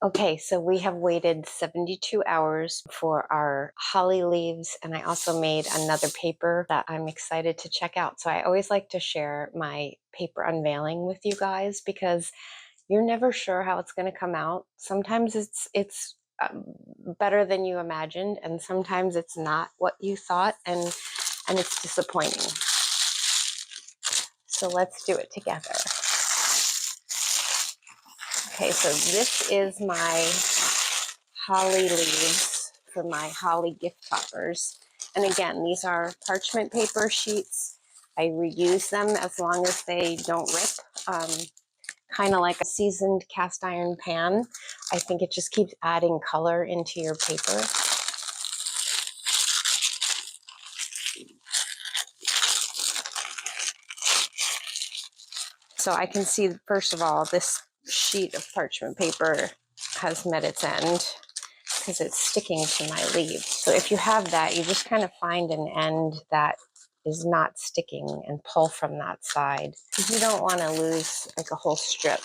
Okay, so we have waited 72 hours for our holly leaves, and I also made another paper that I'm excited to check out. So I always like to share my paper unveiling with you guys because you're never sure how it's going to come out. Sometimes it's better than you imagined, and sometimes it's not what you thought, and it's disappointing. So let's do it together. Okay, so this is my holly leaves for my holly gift toppers. And again, these are parchment paper sheets. I reuse them as long as they don't rip. Kind of like a seasoned cast iron pan. I think it just keeps adding color into your paper. So I can see, first of all, this sheet of parchment paper has met its end because it's sticking to my leaf. So if you have that, you just kind of find an end that is not sticking and pull from that side. You don't want to lose like a whole strip.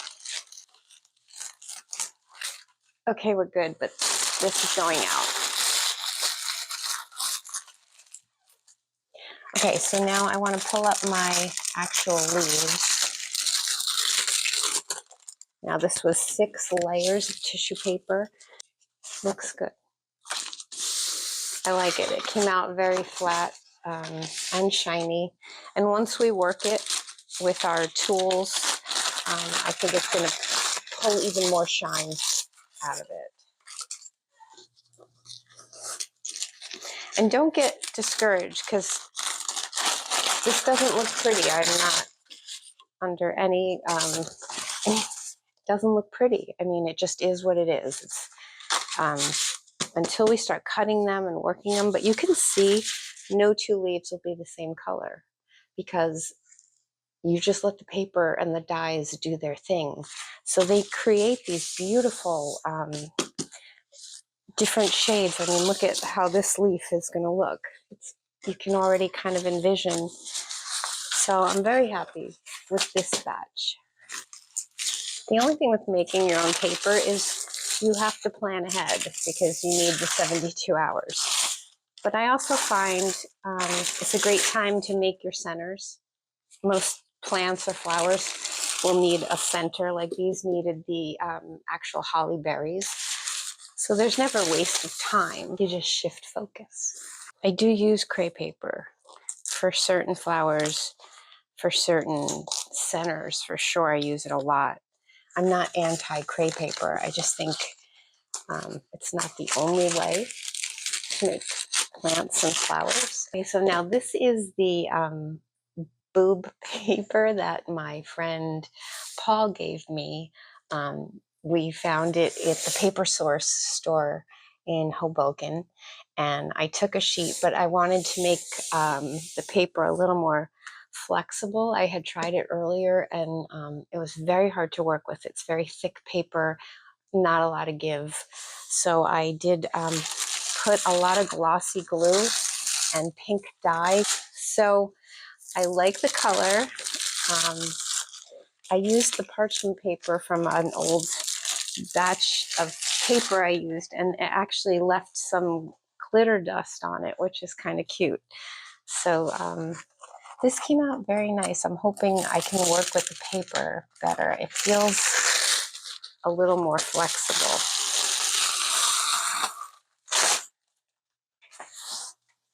Okay, we're good, but this is going out. Okay, so now I want to pull up my actual leaves. Now this was 6 layers of tissue paper. Looks good. I like it. It came out very flat and shiny. And once we work it with our tools, I think it's going to pull even more shine out of it. And don't get discouraged because this doesn't look pretty. I'm not under any, it doesn't look pretty. I mean, it just is what it is. It's until we start cutting them and working them, but you can see no 2 leaves will be the same color because you just let the paper and the dyes do their thing. So they create these beautiful different shades. I mean, look at how this leaf is going to look. You can already kind of envision. So I'm very happy with this batch. The only thing with making your own paper is you have to plan ahead because you need the 72 hours. But I also find it's a great time to make your centers. Most plants or flowers will need a center, like these needed the actual holly berries. So there's never a waste of time. You just shift focus. I do use crepe paper for certain flowers, for certain centers, for sure. I use it a lot. I'm not anti-crepe paper. I just think it's not the only way to make plants and flowers. Okay, so now this is the boob paper that my friend Paul gave me. We found it at the Paper Source store in Hoboken, and I took a sheet, but I wanted to make the paper a little more flexible. I had tried it earlier, and it was very hard to work with. It's very thick paper, not a lot of give. So I did put a lot of glossy glue and pink dye. So I like the color. I used the parchment paper from an old batch of paper I used, and it actually left some glitter dust on it, which is kind of cute. So this came out very nice. I'm hoping I can work with the paper better. It feels a little more flexible.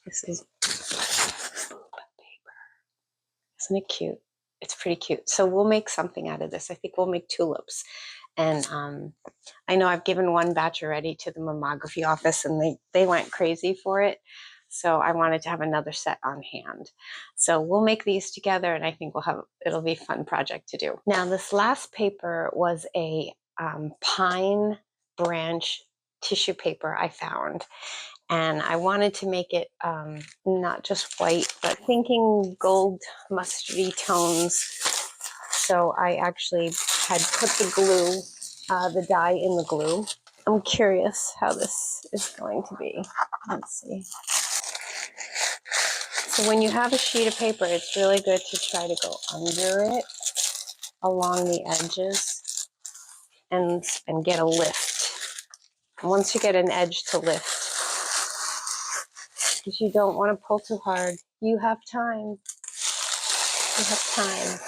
This is paper. Isn't it cute? It's pretty cute. So we'll make something out of this. I think we'll make tulips. And I know I've given one batch already to the mammography office, and they went crazy for it. So I wanted to have another set on hand. So we'll make these together, and I think it'll be a fun project to do. Now, this last paper was a pine branch tissue paper I found. And I wanted to make it not just white, but thinking gold mustardy tones. So I actually had put the glue, the dye in the glue. I'm curious how this is going to be. Let's see. So when you have a sheet of paper, it's really good to try to go under it along the edges and get a lift. Once you get an edge to lift, because you don't want to pull too hard. You have time. You have time.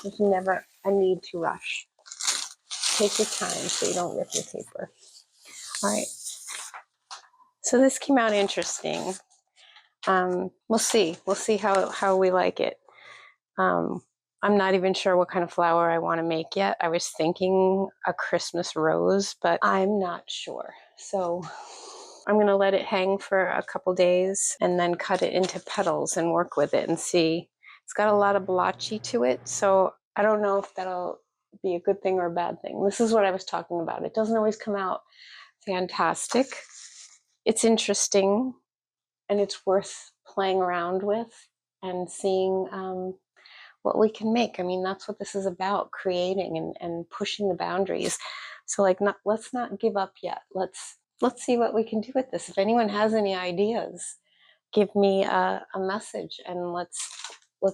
There's never a need to rush. Take your time so you don't rip your paper. All right. So this came out interesting. We'll see. We'll see how we like it. I'm not even sure what kind of flower I want to make yet. I was thinking a Christmas rose, but I'm not sure. So I'm going to let it hang for a couple days and then cut it into petals and work with it and see. It's got a lot of blotchy to it, so I don't know if that'll be a good thing or a bad thing. This is what I was talking about. It doesn't always come out fantastic. It's interesting, and it's worth playing around with and seeing what we can make. I mean, that's what this is about, creating and pushing the boundaries. So like, let's not give up yet. Let's see what we can do with this. If anyone has any ideas, give me a message and let's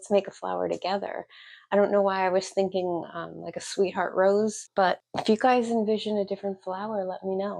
make a flower together. I don't know why I was thinking like a sweetheart rose, but if you guys envision a different flower, let me know.